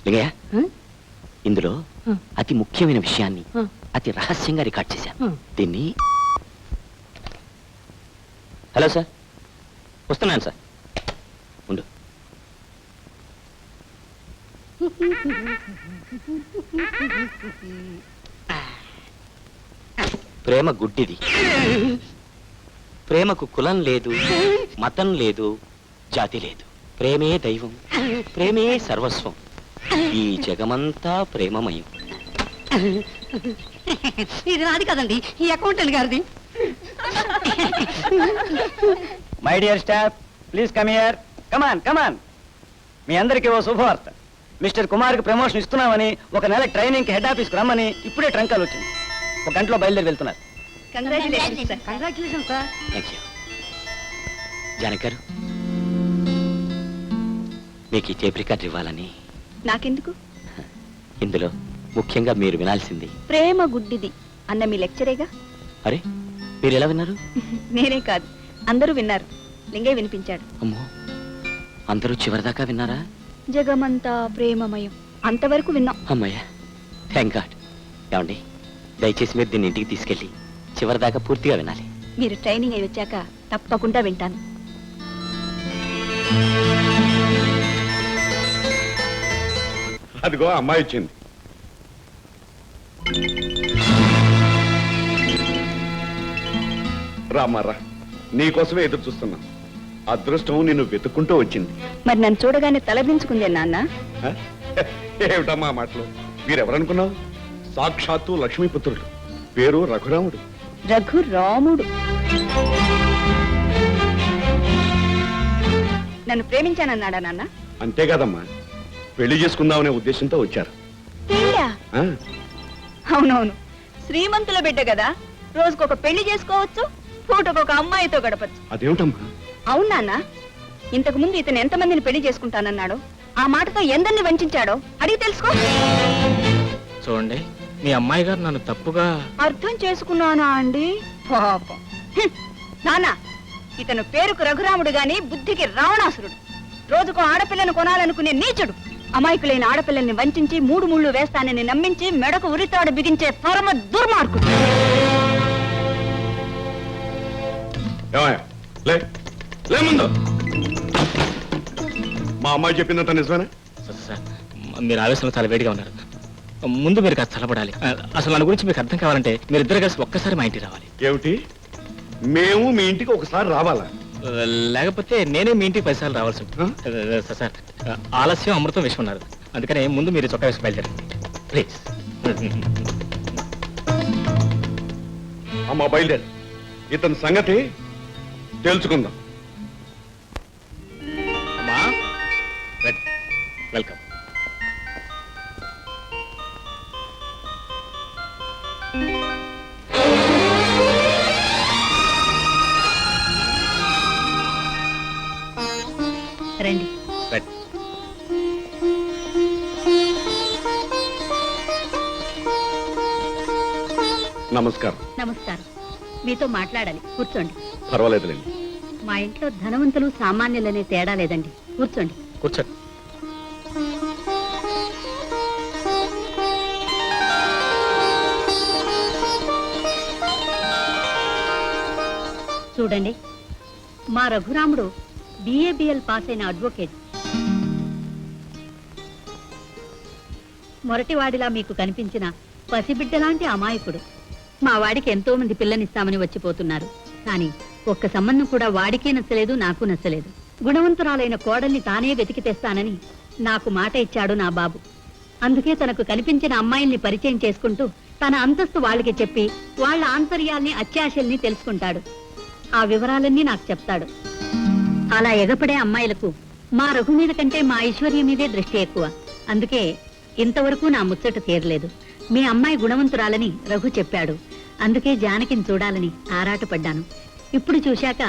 లింగయ్య, ఇందులో అతి ముఖ్యమైన విషయాన్ని అతి రహస్యంగా రికార్డ్ చేశాను. దీన్ని హలో సార్, వస్తున్నాను సార్, ఉండు. ప్రేమ గుడ్డిది. ప్రేమకు కులం లేదు, మతం లేదు, జాతి లేదు. ప్రేమే దైవం, ప్రేమే సర్వస్వం. ఈ జగమంతా ప్రేమమయం. ఇది నాది కదండి, ఈ అకౌంటెంట్ గారిది. My dear staff, please come here. Come on come on. మీ అందరికీ ఓ శుభవార్త. మిస్టర్ కుమార్కి ప్రమోషన్ ఇస్తున్నామని, ఒక నెల ట్రైనింగ్కి హెడ్ ఆఫీస్కి రమ్మని ఇప్పుడే ట్రంకాలు వచ్చింది. ఒక గంటలో బయలుదేరి వెళ్తున్నారు. Congratulations sir. Congratulations sir. Thank you. Janaki గారు, మీకు ఈ టేప్ రికార్డ్ ఇవ్వాలని. నాకెందుకు? ఇందులో ముఖ్యంగా మీరు వినాల్సింది ప్రేమ గుడ్డిది అన్న మీ లెక్చరేగా. అరే, మీరు ఎలా విన్నారు? నేనే కాదు, అందరూ విన్నారు. లింగయ్య వినిపించాడు. అమ్మో, అందరూ చివరిదాకా విన్నారా? జగమంతా ప్రేమమయం అంతవరకు విన్నాం. అమ్మయ్యా, థ్యాంక్ గాడ్. ఏమండి, దయచేసి మీరు దీన్ని ఇంటికి తీసుకెళ్ళి చివరిదాకా పూర్తిగా వినాలి. మీరు ట్రైనింగ్ అయి వచ్చాక తప్పకుండా వింటాను. అదిగో అమ్మాయి వచ్చింది. రామారా, నీకోసమే ఎదురు చూస్తున్నా. అదృష్టం నిన్ను వెతుక్కుంటూ వచ్చింది. మరి నన్ను చూడగానే తలదించుకుంది నాన్న. ఏమిటమ్మా మాటలు? మీరెవరనుకున్నావు? సాక్షాత్తు లక్ష్మీపుత్రుడు, పేరు రఘురాముడు. రఘురాముడు నన్ను ప్రేమించానన్నాడా నాన్న? అంతేకాదమ్మా, పెళ్లి చేసుకుందామనే ఉద్దేశంతో వచ్చారు. అవునవును, శ్రీమంతుల బిడ్డ కదా, రోజుకొక పెళ్లి చేసుకోవచ్చు, పూటకొక అమ్మాయితో గడపచ్చు. అదేమిటమ్మా? అవునా? ఇంతకు ముందు ఇతను ఎంతమందిని పెళ్లి చేసుకుంటానన్నాడో, ఆ మాటతో ఎందరిని వంచాడో అడిగి తెలుసుకో. చూడండి, మీ అమ్మాయి గారు నన్ను తప్పుగా అర్థం చేసుకున్నానా అండి? పాపం. నాన్న, ఇతను పేరుకు రఘురాముడు గాని బుద్ధికి రావణాసురుడు. రోజుకు ఆడపిల్లను కొనాలనుకునే నీచుడు. అమాయకులైన ఆడపిల్లల్ని వంచి 3 ముళ్ళు వేస్తానని నమ్మించి మెడకు ఉరితాడు బిగించే పరమ దుర్మార్గుడు. ముందు మా అమ్మాయి చెప్పిందంత నిజమేనా? సార్, మీరు ఆవేశంలో చాలా వేడిగా ఉన్నారు. ముందు మీరు కాస్త చల్లబడాలి. అసలు నా గురించి మీకు అర్థం కావాలంటే మీరిద్దరు కలిసి ఒక్కసారి మా ఇంటికి రావాలి. ఏమిటి? మేము మీ ఇంటికి ఒకసారి రావాలా? లేకపోతే నేనే మీ ఇంటికి 10 సార్లు రావాల్సి ఉంటుంది. సార్, ఆలస్యం అమృతం విషయం ఉన్నారు. అందుకనే ముందు మీరు చొక్కా వేసి బయలుదేరండి ప్లీజ్. అమ్మా బయలుదేరు, ఇతని సంగతి తెలుసుకుందాం. అమ్మా, వెల్కమ్. రండి. నమస్కారం. నమస్కారం. మీతో మాట్లాడాలి, కూర్చోండి. పర్వాలేదులేండి. మా ఇంట్లో ధనవంతులు సామాన్యులనే తేడా లేదండి, కూర్చోండి. కూర్చోండి. చూడండి, మా రఘురాముడు బిఏబిఎల్ పాస్ అయిన అడ్వకేట్. మొరటివాడిలా మీకు కనిపించిన పసిబిడ్డలాంటి అమాయకుడు. మా వాడికి ఎంతో మంది పిల్లనిస్తామని వచ్చిపోతున్నారు. కానీ ఒక్క సంబంధం కూడా వాడికే నచ్చలేదు, నాకు నచ్చలేదు. గుణవంతురాలైన కోడల్ని తానే వెతికి తెస్తానని నాకు మాట ఇచ్చాడు నా బాబు. అందుకే తనకు కనిపించిన అమ్మాయిల్ని పరిచయం చేసుకుంటూ తన అంతస్తు వాళ్ళకి చెప్పి వాళ్ళ ఆంతర్యాల్ని అత్యాశల్ని తెలుసుకుంటాడు. ఆ వివరాలన్నీ నాకు చెప్తాడు. అలా ఎగపడే అమ్మాయిలకు మా రఘు మీద కంటే మా ఐశ్వర్యం మీదే దృష్టి ఎక్కువ. అందుకే ఇంతవరకు నా ముచ్చట తీరలేదు. మీ అమ్మాయి గుణవంతురాలని రఘు చెప్పాడు. అందుకే జానకిని చూడాలని ఆరాటపడ్డాను. ఇప్పుడు చూశాక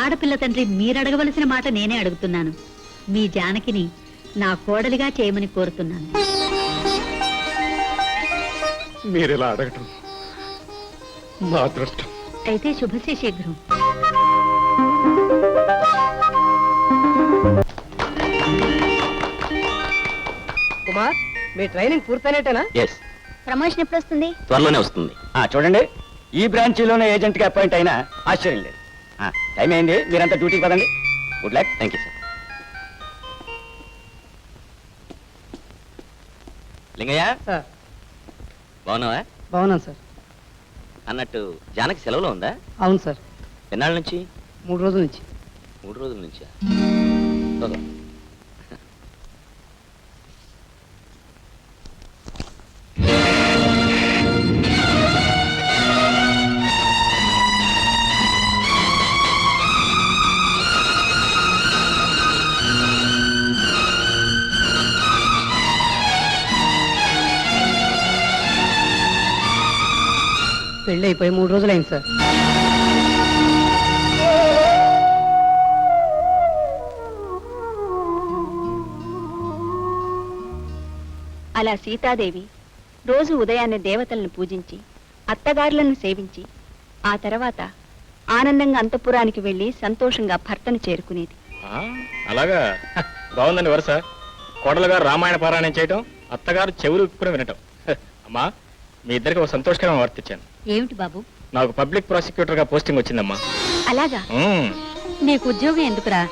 ఆడపిల్ల తండ్రి మీరడగవలసిన మాట నేనే అడుగుతున్నాను. మీ జానకిని నా కోడలిగా చేయమని కోరుతున్నాను. మీరిలా అడగటం మా అదృష్టం. అయితే శుభశే శీఘ్రం. మీ ట్రైనింగ్ పూర్తయినట్టేనా? ఎస్, ప్రమోషన్ ఎప్పుడు వస్తుంది? త్వరలోనే వస్తుంది. చూడండి, ఈ బ్రాంచీలోనే ఏజెంట్ గా అపాయింట్ అయినా ఆశ్చర్యం లేదు. టైం అయింది, మీరంతా డ్యూటీకి పదండి. Good luck. Thank you sir. Lingaiah, sir బాగున్నావా? బాగున్నాను సార్. అన్నట్టు జానకి సెలవులో ఉందా? అవును సార్, ఎన్నాళ్ళ నుంచి? 3 రోజుల నుంచి. 3 రోజుల నుంచా? ఓహో. పెళ్ళి అయిపోయి 3 రోజులైంది సార్. అలా సీతాదేవి రోజు ఉదయాన్నే దేవతలను పూజించి అత్తగారులను సేవించి ఆ తర్వాత ఆనందంగా అంతఃపురానికి వెళ్లి సంతోషంగా భర్తను చేరుకునేది. అలాగా బాగుందండి వరుస. కోడలు గారు రామాయణ పారాయణం చేయటం, అత్తగారు చెవులు ఉప్పుకుని వినటం. అమ్మా, మీ ఇద్దరికి ఒక సంతోషకరమైన వార్త ఇచ్చాను. ఏమిటి బాబు? నాకు పబ్లిక్ ప్రాసిక్యూటర్ గా పోస్టింగ్ వచ్చిందమ్మా. అలాగా? నీకు ఉద్యోగం ఎందుకురా?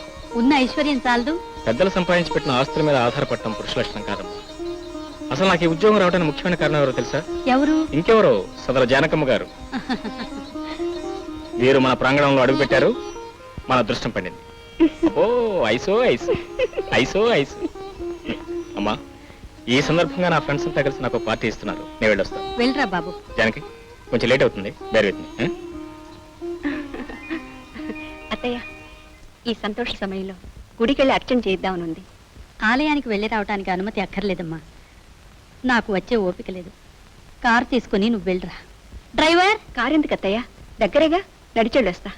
ఉన్న ఐశ్వర్యం చాలదు? పెద్దలు సంపాదించి పెట్టిన ఆస్తుల మీద ఆధారపడటం పురుష లక్షణం కాదమ్మా. అసలు నాకు ఈ ఉద్యోగం రావడానికి ముఖ్యమైన కారణం ఎవరో తెలుసా? ఎవరు? ఇంకెవరో, సదరు జానకమ్మ గారు. వీరు మన ప్రాంగణంలో అడుగు పెట్టారు, మన అదృష్టం పండింది. ఓ ఐసో ఐస్, ఐసో ఐస్. అమ్మా, ఈ సందర్భంగా నా ఫ్రెండ్స్ అంతా కలిసి నాకు పార్టీ ఇస్తున్నారు. నేను వెళ్ళొస్తాను. వెళ్ళరా బాబు. జానకి, కొంచెం లేట్ అవుతుంది, బేర్ విత్ మీ. అత్తయ్య, ఈ సంతోష సమయంలో గుడికెళ్ళి అర్చన చేద్దామనుంది. ఆలయానికి వెళ్ళి రావటానికి అనుమతి అక్కర్లేదమ్మా. నాకు వచ్చే ఓపిక లేదు. కారు తీసుకుని నువ్వు వెళ్ళరా. డ్రైవర్! కారెందుకు అత్తయ్య? దగ్గరేగా, నడిచెళ్ళొస్తా.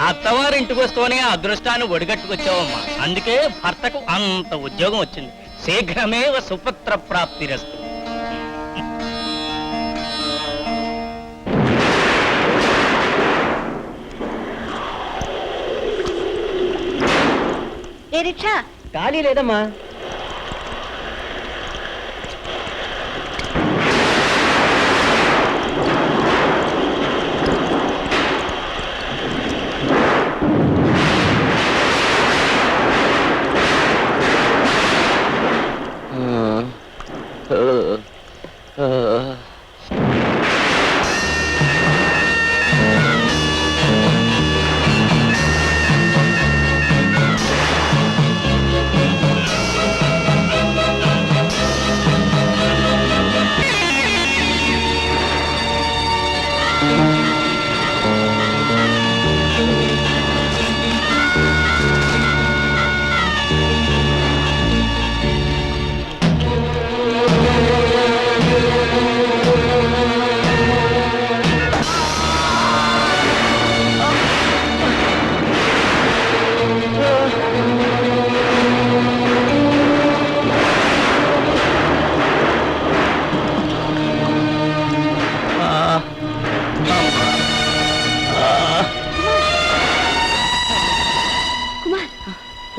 అత్తవారింటికి వస్తూనే అదృష్టాన్ని ఒడిగట్టుకొచ్చావమ్మా. అందుకే భర్తకు అంత ఉద్యోగం వచ్చింది. శీఘ్రమేవ సుపుత్ర ప్రాప్తిరస్తు. ఏ రిక్షా? ఖాళీ లేదమ్మా.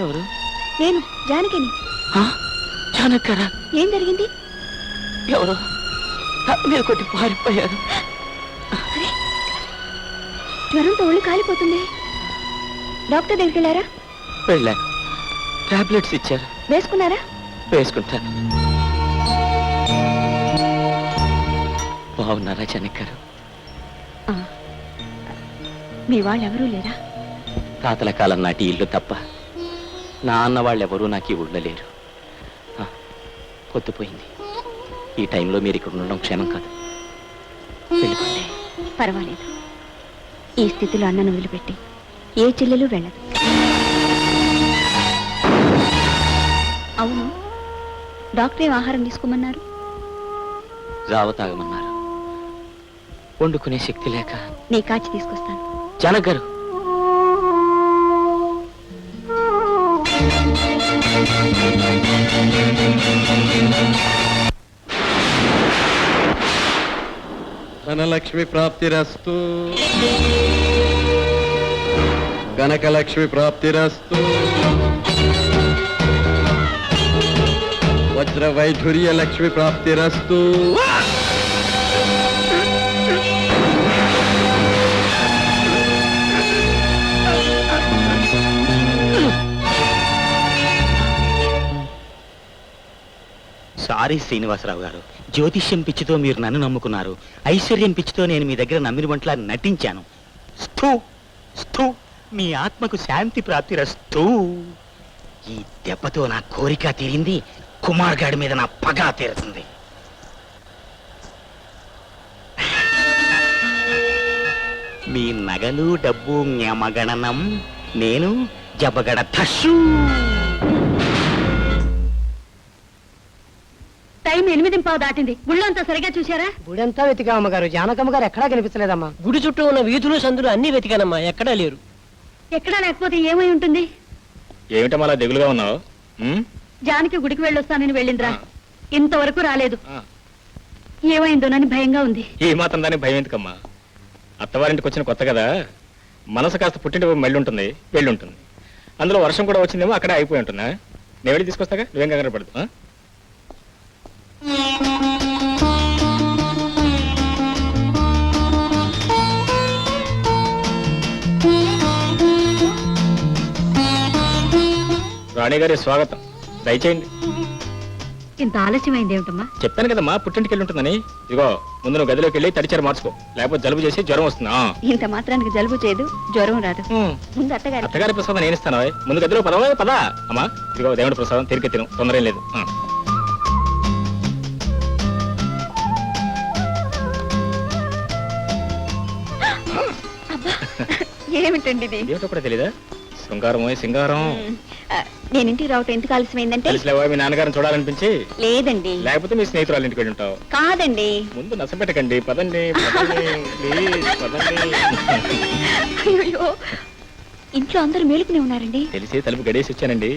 ఎవరు? నేను జానకిని. జానకరా? ఏం జరిగింది? ఎవరు మీద కొట్టి పారిపోయారు. జ్వరంతో ఒళ్ళు కాలిపోతుంది. డాక్టర్ దగ్గరికి వెళ్ళారా? వెళ్ళాను. టాబ్లెట్స్ ఇచ్చారు. వేసుకున్నారా? వేసుకుంటాను. బాగున్నారా జానకి గారు? మీ వాళ్ళు ఎవరూ లేరా? తాతల కాలం నాటి ఇల్లు తప్ప నా అన్న వాళ్ళెవరూ నాకు ఈ ఊళ్ళో లేరు. పొద్దుపోయింది. ఈ టైంలో మీరు ఇక్కడ ఉండడం క్షేమం కాదు. వెళ్ళిపోండి. పర్వాలేదు. ఈ స్థితిలో అన్నను వదిలిపెట్టి ఏ చెల్లెలు వెళ్ళదు. అవును, డాక్టర్ ఏం ఆహారం తీసుకోమన్నారు? జావ తాగమన్నారు. వండుకునే శక్తి లేక. నీ కాచి తీసుకొస్తాను. జానక్ గారు, ధనలక్ష్మి ప్రాప్తిరస్తు, కనకలక్ష్మి ప్రాప్తిరస్తు, వజ్ర వైఢూర్య లక్ష్మి ప్రాప్తిరస్తు. సారీ శ్రీనివాసరావు గారు, జ్యోతిష్యం పిచ్చితో మీరు నన్ను నమ్ముకున్నారు, ఐశ్వర్యం పిచ్చితో నేను మీ దగ్గర నమ్మిన వంటలా నటించాను. స్థూ స్థూ, మీ ఆత్మకు శాంతి ప్రాప్తిరస్తూ. ఈ దెబ్బతో నా కోరిక తీరింది, కుమార్ గాడి మీద నా పగ తీరుతుంది. మీ నగలు డబ్బు జ్ఞమగణనం, నేను జబగడ థషు. టైం 8:15 దాటింది. గుళ్ళో అంతా సరిగా చూశారా? గుడంతా వెతికా అమ్మగారు, జానకమ్మ గారు ఎక్కడా కనిపించలేదమ్మా. గుడి చుట్టూ ఉన్న వీధులు సందులు అన్ని వెతికానమ్మా, ఎక్కడా లేరు. ఎక్కడా లేకపోతే ఏమై ఉంటుంది? ఏమిటమ్మా అలా దిగులుగా ఉన్నావు? జానకి గుడికి వెళ్ళొస్తానని వెళ్ళిందిరా, ఇంతవరకు రాలేదు. ఏమైందోనని భయంగా ఉంది. ఈ మాత్రం దానికి భయం ఎందుకమ్మా? అత్తవారింటికి వచ్చిన కొత్త కదా, మనసు కాస్త పుట్టింటి మళ్ళీ ఉంటుంది, వెళ్ళి ఉంటుంది. అందులో వర్షం కూడా వచ్చిందేమో, అక్కడే అయిపోయి ఉంటుందా? నేను వెళ్ళి తీసుకొస్తాగా, నువ్వేం కంగారు పడదు. రాణి గారి స్వాగతం, దయచేయండి. ఇంత ఆలస్యమైంది ఏమిటమ్మా? చెప్పాను కదమ్మా పుట్టింటికి వెళ్ళి ఉంటుందని. ఇదిగో ముందు నువ్వు గదిలోకి వెళ్ళి తడిచారు మార్చుకో, లేకపోతే జలుబు చేసి జ్వరం వస్తుందా? ఇంత మాత్రానికి జలుబు చేయదు, జ్వరం రాదు. ముందు అత్తగారు. అత్తగారి ప్రసాదం నేను ఇస్తాను, ముందు గదిలో పదవా పదా. అమ్మా ఇదిగో దేవుడి ప్రసాదం, తిరిగి తిను, తొందర ఏం లేదు. ఏమిటండి ఇది? ఏమిటో కూడా తెలీదా? శృంగారమో సింగారం. నేను ఇంటికి రావటం ఎందుకు ఆలస్యమైందంటే, తెలిసిలేవా మీ నాన్నగారిని చూడాలనిపించి? లేదండి. లేకపోతే మీ స్నేహితురాలు ఇంటికి వెళ్ళి ఉంటావు. కాదండి. ముందు నచ్చపెట్టకండి, పదండి ప్లీజ్ పదండి. అయ్యో, ఇంట్లో అందరూ మేలుకునే ఉన్నారండి. తెలిసి తలుపు గడేసి వచ్చానండి.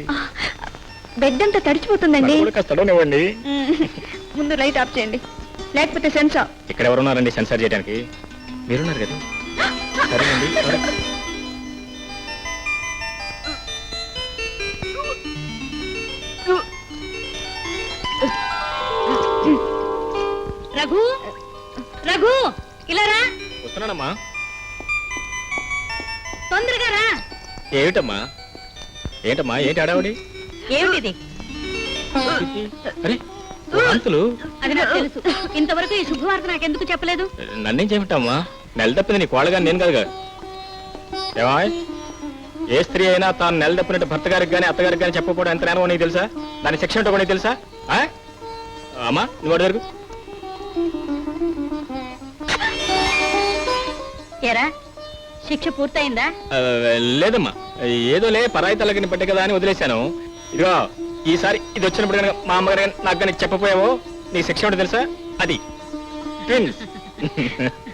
బెడ్ అంతా తడిచిపోతుందండి. కాస్త తడవనివ్వండి. ముందు లైట్ ఆఫ్ చేయండి, లేకపోతే సెన్సార్. ఇక్కడ ఎవరున్నారండి సెన్సార్ చేయడానికి? మీరున్నారు కదా. సరేనండి. రఘు, రఘు, ఇలా రా, వస్తున్నానమ్మా. తొందరగా రా. ఏమిటమ్మా ఏంటమ్మా ఏంటి ఆడావిడి? ఏమిటిది? అరే వాంతులు. అది నాకు తెలుసు. ఇంతవరకు ఈ శుభవార్త నాకెందుకు చెప్పలేదు? నన్నేం చేయమంటావమ్మా? నెల తప్పింది నీ కోళ్ళగా నేను కదగా. ఏమా, ఏ స్త్రీ అయినా తాను నెల తప్పినట్టు భర్త గారికి కానీ అత్తగారికి కానీ చెప్పకపోవడం ఎంత నేనో నీకు తెలుసా? దాని శిక్ష ఏంటో నీకు తెలుసా? అమ్మా నువ్వు జరుగు. ఏరా, శిక్ష పూర్తయిందా? లేదమ్మా, ఏదోలే పరాయి తలగిన పట్టే కదా అని వదిలేశాను. ఇదిగో ఈసారి ఇది వచ్చినప్పుడు కనుక మా అమ్మగారు నాకు కానీ చెప్పపోయావో నీ శిక్ష ఏంటో తెలుసా? అది ట్విన్స్.